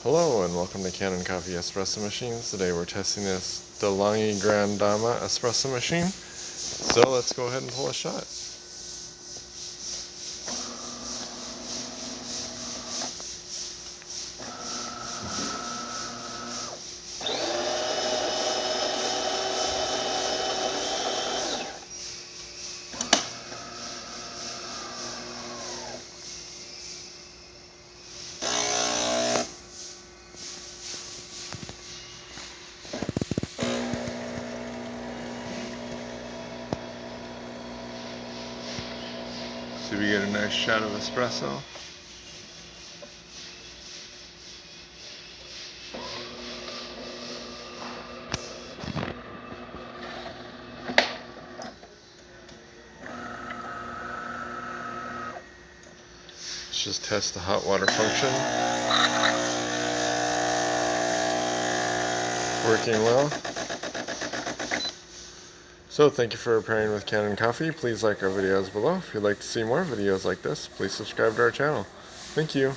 Hello and welcome to Kanen Coffee Espresso Machines. Today we're testing this DeLonghi Gran Dama espresso machine. So let's go ahead and pull a shot. So we get a nice shot of espresso. Let's just test the hot water function. Working well. So thank you for pairing with Kanen Coffee. Please like our videos below. If you'd like to see more videos like this, please subscribe to our channel. Thank you.